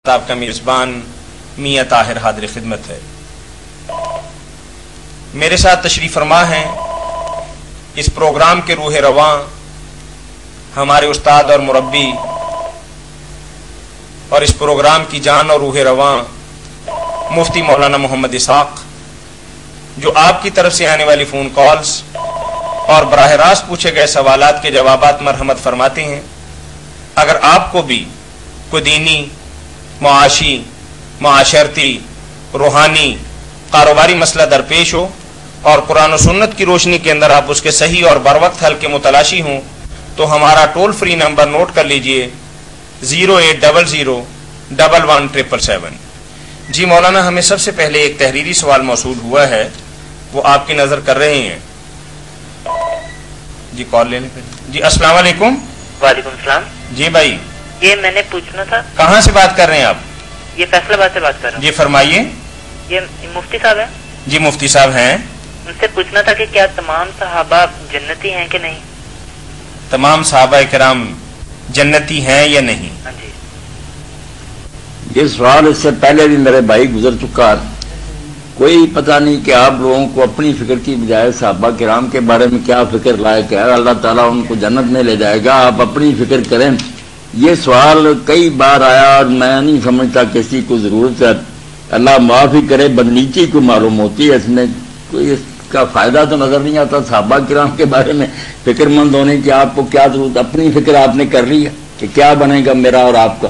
आपका मेज़बान मियां ताहिर हाजिर खिदमत है। मेरे साथ तशरीफ़ फरमा हैं इस प्रोग्राम के रूह रवां हमारे उस्ताद और मुरब्बी और इस प्रोग्राम की जान और रूह रवां मुफ्ती मौलाना मोहम्मद इसाक, जो आपकी तरफ से आने वाली फ़ोन कॉल्स और बराह रास्त पूछे गए सवालात के जवाबात मरहमत फरमाते हैं। अगर आपको भी कोई दीनी, मुआशी, मुआशरती, रूहानी, कारोबारी मसला दरपेश हो और कुरान और सुन्नत की रोशनी के अंदर आप उसके सही और बरवक्त हल के मुतलाशी हों, तो हमारा टोल फ्री नंबर नोट कर लीजिए 0800-11-777। जी मौलाना, हमें सबसे पहले एक तहरीरी सवाल मौसूल हुआ है, वो आपकी नजर कर रहे हैं। जी कॉल लेने पे। जी अस्सलाम वालेकुम। वालेकुम सलाम। जी भाई, ये मैंने पूछना था। कहाँ से बात कर रहे हैं आप? ये फैसलाबाद से बात कर रहा हूँ। जी फरमाइए। ये मुफ्ती साहब हैं? जी मुफ्ती साहब हैं। उनसे पूछना था कि क्या तमाम सहाबा जन्नती हैं कि नहीं? तमाम सहाबा किराम जन्नती हैं या नहीं? हाँ जी। ये सवाल इससे पहले भी मेरे भाई गुजर चुका है। कोई पता नहीं कि आप लोगों को अपनी फिक्र की बजाय सहाबा किराम के बारे में क्या फिक्र लायक है। अल्लाह ताला उनको जन्नत में ले जाएगा, आप अपनी फिक्र करें। ये सवाल कई बार आया और मैं नहीं समझता किसी को जरूरत है। अल्लाह माफी करे, बदनीची को मालूम होती है, इसमें कोई इसका फायदा तो नजर नहीं आता। सहाबा किराम के बारे में फिक्रमंद होने की आपको क्या जरूरत? अपनी फिक्र आपने कर ली है कि क्या बनेगा मेरा और आपका।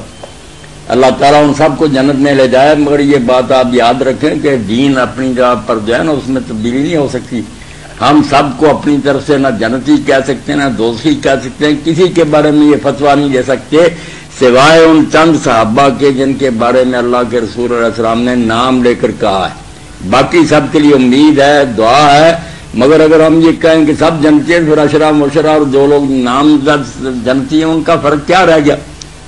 अल्लाह ताला उन सबको जन्नत में ले जाए, मगर ये बात आप याद रखें कि दीन अपनी जगह पर जो है ना उसमें तब्दीली नहीं हो सकती। हम सबको अपनी तरफ से ना जन्नती कह सकते हैं ना दोस्ती कह सकते हैं। किसी के बारे में ये फतवा नहीं दे सकते सिवाय उन चंद सहाबा के जिनके बारे में अल्लाह के रसूल अलैहि सलाम ने नाम लेकर कहा है। बाकी सबके लिए उम्मीद है, दुआ है, मगर अगर हम ये कहें कि सब जन्नती हैं, फिर अशरा मुशरा और जो लोग नाम जन्नती हैं उनका फर्क क्या रह गया?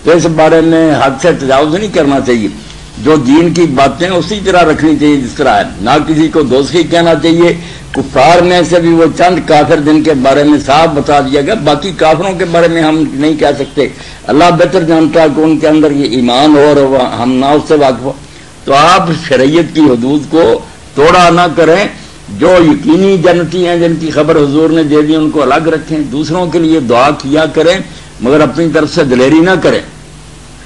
तो इस बारे में हद से तजावुज नहीं करना चाहिए। जो दीन की बातें उसी तरह रखनी चाहिए जिस तरह है, ना किसी को दोस्ती कहना चाहिए। कुफार में से भी वो चंद काफिर जिनके बारे में साफ बता दिया गया, बाकी काफिरों के बारे में हम नहीं कह सकते। अल्लाह बेहतर जानता है कि उनके अंदर ये ईमान हो और हम ना उससे वाकिफ हो। तो आप शरीयत की हदूद को तोड़ा ना करें। जो यकीनी जन्नती हैं जिनकी खबर हुजूर ने दे दी उनको अलग रखें, दूसरों के लिए दुआ किया करें, मगर अपनी तरफ से दिलेरी ना करें।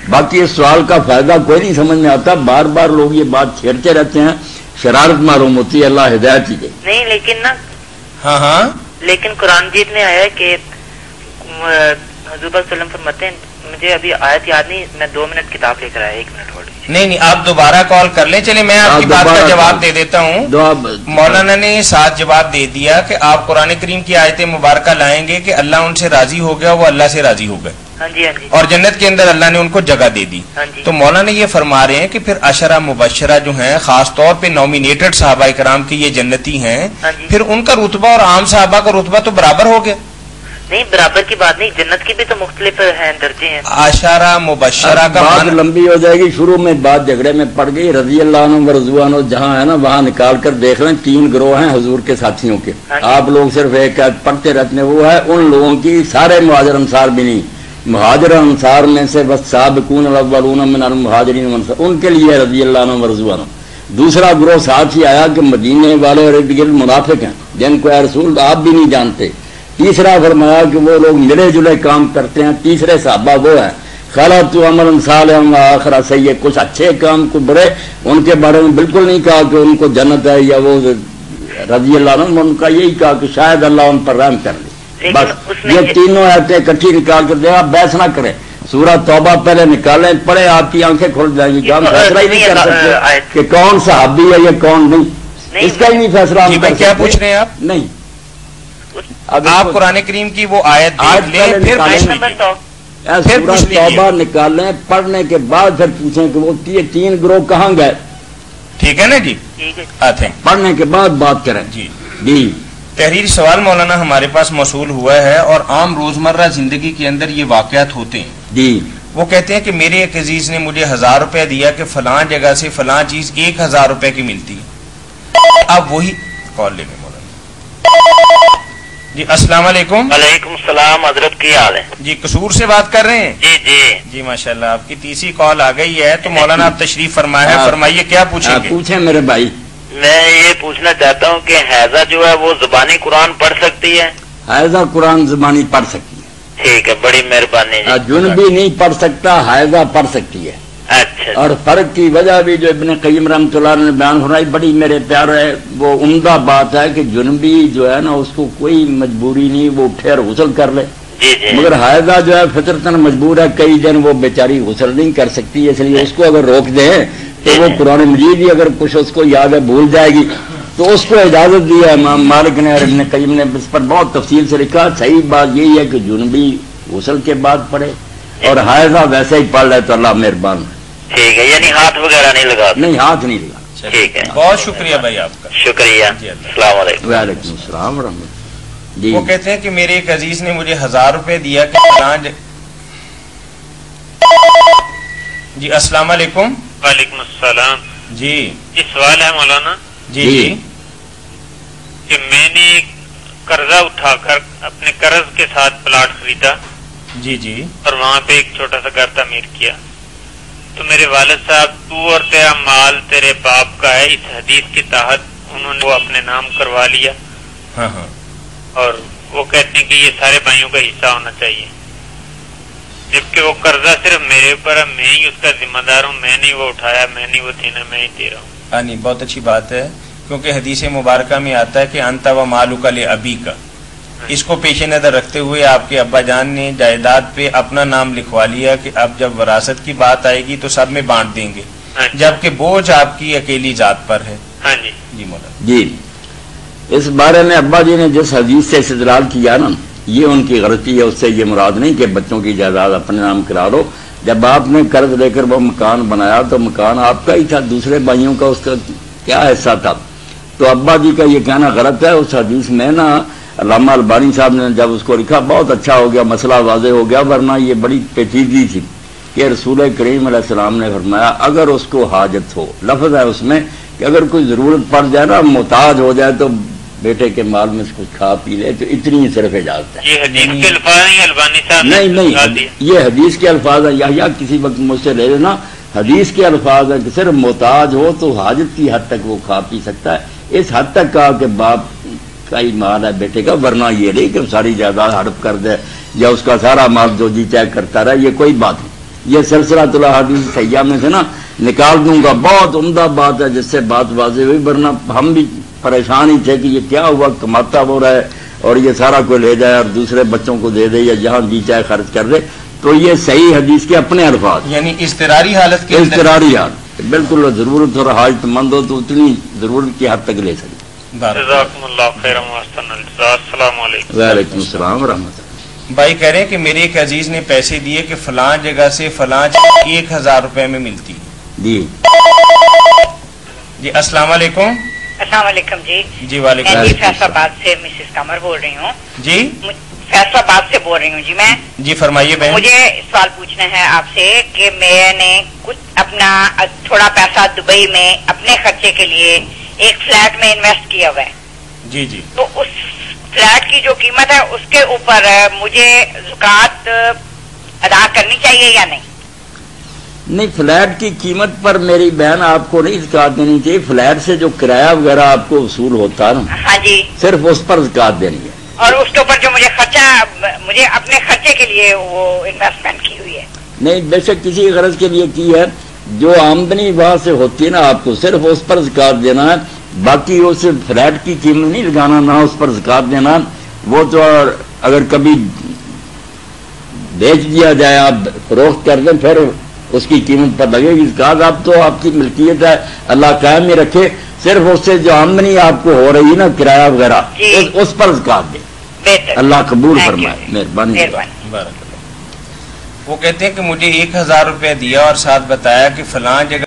बाकी इस सवाल का फायदा कोई नहीं समझ में आता। बार बार लोग ये बात छेड़ते रहते हैं, शरारत मालूम होती है। अल्लाह हिदायत ही दे। नहीं लेकिन ना, हाँ, लेकिन कुरान मजीद में आया है कि हुजूर सल्लम फरमाते हैं, मुझे अभी आयत याद नहीं, मैं 2 मिनट किताब लेकर आया, 1 मिनट होल्ड। नहीं, आप दोबारा कॉल कर लें। चलिए मैं आपकी बात का जवाब दे देता हूँ। मौलाना ने साथ जवाब दे दिया कि आप कुरान करीम की आयत मुबारक लाएंगे कि अल्लाह उनसे राजी हो गया, वो अल्लाह से राजी हो गए। हाँ जी, हाँ जी। और जन्नत के अंदर अल्लाह ने उनको जगह दे दी। हाँ जी। तो मौलाना ये फरमा रहे हैं कि फिर अशरा मुबशरा जो हैं, खास तौर पे नॉमिनेटेड सहाबा कराम के ये जन्नती हैं, हाँ जी। फिर उनका रुतबा और आम सहाबा का रुतबा तो बराबर हो गया। नहीं, बराबर की बात नहीं, जन्नत की भी तो मुख्तलिफ हैं, दर्जे हैं। अशरा मुबशरा का बात लंबी हो जाएगी। शुरू में बात झगड़े में पड़ गई। रजी अल्लाह अन्हु व रज़ू अन्हु जहाँ है ना वहाँ निकाल कर देख लें। 3 गिरोह हैं हुजूर के साथियों के। आप लोग सिर्फ एक पढ़ते रहते हैं, वो है उन लोगों की, सारे मुहाजिर अंसार भी नहीं, मुहाजिर अंसार में से बस साबिकून अव्वलून मिनल मुहाजिरीन व अंसार, उनके लिए रजी अल्लाह अन्हु व रज़ू अन्हु। दूसरा गिरोह साथ ही आया कि मदीने वाले और इर्द गिर्द मुनाफिक हैं जिनको या रसूल आप भी नहीं जानते। तीसरा फरमाया कि वो लोग मिले जुले काम करते हैं। तीसरे सहाबा वो है खलतु अमलन सालिहन व आखिरा सय्य, कुछ अच्छे काम को बुरे, उनके बारे में बिल्कुल नहीं कहा कि उनको जन्नत है या वो रजी अल्लाह अन्हु। उनका यही कहा कि शायद अल्लाह उन पर रहम कर ले। बस ये तीनों आयतें इकट्ठी निकाल कर दे। आप बहस ना करें, सूरह तौबा पहले निकालें, पढ़े, आपकी आंखें खुल जाएंगी। हम फैसला ही नहीं कर सकते कि कौन सहाबी है या कौन नहीं, इसका ही नहीं फैसला हम कर सकते। क्या पूछ रहे हैं आप? नहीं, आप कुरान करीम की वो आयत देख लें, फिर तौबा निकालें, पढ़ने के बाद फिर पूछें कि वो 3 गिरोह कहाँ गए। ठीक है ना जी? ठीक है, पढ़ने के बाद बात करें। जी जी। तहरीरी सवाल मौलाना हमारे पास मौसूल हुआ है और आम रोजमर्रा जिंदगी के अंदर ये वाकयात होते हैं जी। वो कहते हैं कि मेरे एक अजीज ने मुझे 1000 रुपया दिया कि फलां जगह से फलां चीज 1000 रुपए की मिलती है। अब वही कॉल लेंगे मौलाना। جی السلام علیکم. وعلیکم السلام حضرت, کی حال ہے؟ جی قصور سے بات کر رہے ہیں؟ جی جی جی ماشاءاللہ, آپ کی تیسری کال آ گئی ہے تو مولانا آپ تشریف فرمائے ہیں, فرمائیے کیا پوچھیں گے؟ پوچھیں میرے بھائی. میں یہ پوچھنا چاہتا ہوں کہ حیضہ جو ہے وہ زبانی قرآن پڑھ سکتی ہے؟ حیضہ قرآن زبانی پڑھ سکتی ہے. ٹھیک ہے, بڑی مہربانی جی. جنبی نہیں پڑھ سکتا, حیضہ پڑھ سکتی ہے. اچھا, اور فرق کی وجہ بھی جو ابن قیم رحمۃ اللہ نے بیان فرمائی, بڑی میرے پیارے وہ عمدہ بات ہے کہ جنبی جو ہے نا اس کو کوئی مجبوری نہیں, وہ اٹھے اور غسل کر لے. جی جی. مگر حائضہ جو ہے فطرتاً مجبور ہے, کئی دن وہ بیچاری غسل نہیں کر سکتی, اس لیے اس کو اگر روک دیں تو وہ قرآن مجید ہی اگر کچھ اس کو یاد ہے بھول جائے گی, تو اس کو اجازت دی ہے امام مالک نے اور ابن قیم نے اس پر بہت تفصیل سے لکھا. صحیح بات یہی ہے کہ جنبی غسل کے بعد پڑھے اور حائضہ ویسے ہی پڑھ لے تو اللہ مہربان ہے. ٹھیک ہے, یعنی ہاتھ وغیرہ نہیں لگا؟ نہیں, ہاتھ نہیں لگا. ٹھیک ہے, بہت شکریہ بھائی آپ کا. شکریہ. السلام علیکم. وعلیکم السلام ورحمۃ. جی وہ کہتے ہیں کہ میرے ایک عزیز نے مجھے 1000 روپے دیا کہ جی السلام علیکم. وعلیکم السلام. جی یہ سوال ہے مولانا جی جی کہ میں نے قرضہ اٹھا کر اپنے قرض کے ساتھ پلاٹ خریدا جی جی اور وہاں پہ ایک چھوٹا سا گھر تعمیر کیا, تو میرے والد صاحب تو اور تیرا مال تیرے باپ کا ہے, اس حدیث کے تحت انہوں نے وہ اپنے نام کروا لیا. ہاں ہاں, اور وہ کہتے ہیں کہ یہ سارے بھائیوں کا حصہ ہونا چاہیے, جبکہ وہ قرضہ صرف میرے اوپر ہے, میں ہی اس کا ذمہ دار ہوں, میں نے وہ اٹھایا, میں نے وہ دینا, میں ہی دے رہا ہوں. نہیں بہت اچھی بات ہے, کیونکہ حدیث مبارکہ میں آتا ہے کہ انت و مالک لابی کا, اس کو پیش نظر رکھتے ہوئے آپ کے ابا جان نے جائیداد پہ اپنا نام لکھوا لیا کہ اب جب وراثت کی بات آئے گی تو سب میں بانٹ دیں گے, جبکہ بوجھ آپ کی اکیلی ذات پر ہے. ہاں جی جی مولانا. جی, اس بارے میں ابا جی نے جس حدیث سے استدلال کیا نا, یہ ان کی غلطی ہے. اس سے یہ مراد نہیں کہ بچوں کی جائیداد اپنے نام کرا لو. جب آپ نے قرض لے کر وہ مکان بنایا تو مکان آپ کا ہی تھا, دوسرے بھائیوں کا اس کا کیا حصہ تھا. تو ابا جی کا یہ کہنا غلط ہے. اس حدیث میں نا علامہ البانی صاحب نے جب اس کو لکھا بہت اچھا ہو گیا, مسئلہ واضح ہو گیا, ورنہ یہ بڑی پیچیدگی تھی کہ رسول کریم علیہ السلام نے فرمایا اگر اس کو حاجت ہو, لفظ ہے اس میں کہ اگر کوئی ضرورت پڑ جائے نا, محتاج ہو جائے, تو بیٹے کے مال میں سے کچھ کھا پی لے, تو اتنی ہی صرف اجازت ہے. یہ حدیث کے الفاظ ہیں البانی صاحب نے نہیں, یہ حدیث کے الفاظ ہیں, یا کسی وقت مجھ سے لے لینا, حدیث کے الفاظ ہیں کہ صرف محتاج ہو تو حاجت کی حد تک وہ کھا پی سکتا ہے. اس حد تک کہا کہ باپ کا ہی مال ہے بیٹے کا, ورنہ یہ نہیں کہ ساری جائیداد ہڑپ کر دے یا اس کا سارا مال جو جی چاہے کرتا رہے, یہ کوئی بات نہیں. یہ سلسلہ الاحادیث صحیحہ میں سے نا نکال دوں گا, بہت عمدہ بات ہے جس سے بات واضح ہوئی, ورنہ ہم بھی پریشان ہی تھے کہ یہ کیا ہوا, کماتا ہو رہا ہے اور یہ سارا کوئی لے جائے اور دوسرے بچوں کو دے دے یا جہاں جی چاہے خرچ کر دے. تو یہ صحیح حدیث کے اپنے الفاظ, یعنی اضطراری حالت کے اضطراری حالت, بالکل ضرورت اور حاجت مند ہو تو اتنی ضرورت کی حد تک لے سکتے. جزاکم اللہ خیر واحسن الجزاء. السلام علیکم. وعلیکم السلام ورحمۃ اللہ. بھائی کہہ رہے ہیں کہ میرے ایک عزیز نے پیسے دیے کہ فلاں جگہ سے فلاں 1000 روپے میں ملتی. جی جی السلام علیکم. السلام علیکم. جی جی وعلیکم میں السلام. فیصل آباد سے مسز قمر بول رہی ہوں. جی فیصل آباد سے بول رہی ہوں. جی میں جی فرمائیے بہن. مجھے سوال پوچھنا ہے آپ سے کہ میں نے کچھ اپنا تھوڑا پیسہ دبئی میں اپنے خرچے کے لیے ایک فلیٹ میں انویسٹ کیا ہوا ہے. جی جی تو اس فلیٹ کی جو قیمت ہے اس کے اوپر مجھے زکوٰۃ ادا کرنی چاہیے یا نہیں؟ نہیں, فلیٹ کی قیمت پر میری بہن آپ کو نہیں زکوٰۃ دینی چاہیے. فلیٹ سے جو کرایہ وغیرہ آپ کو وصول ہوتا ہے نا, ہاں جی, صرف اس پر زکوٰۃ دینی ہے. اور اس کے اوپر جو مجھے اپنے خرچے کے لیے وہ انویسٹمنٹ کی ہوئی ہے. نہیں, بے شک کسی غرض کے لیے کی ہے, جو آمدنی وہاں سے ہوتی ہے نا آپ کو صرف اس پر زکوٰۃ دینا ہے. باقی اس فلیٹ کی قیمت نہیں لگانا, نہ اس پر زکوٰۃ دینا. وہ تو اگر کبھی بیچ دیا جائے, آپ فروخت کر دیں, پھر اس کی قیمت پر لگے گی زکوٰۃ. اب تو آپ کی ملکیت ہے, اللہ قائم ہی رکھے. صرف اس سے جو آمدنی آپ کو ہو رہی ہے نا کرایہ وغیرہ, اس پر زکوٰۃ دیں. اللہ قبول فرمائے, مہربانی. وہ کہتے ہیں کہ مجھے 1000 روپے دیا اور ساتھ بتایا کہ فلاں جگہ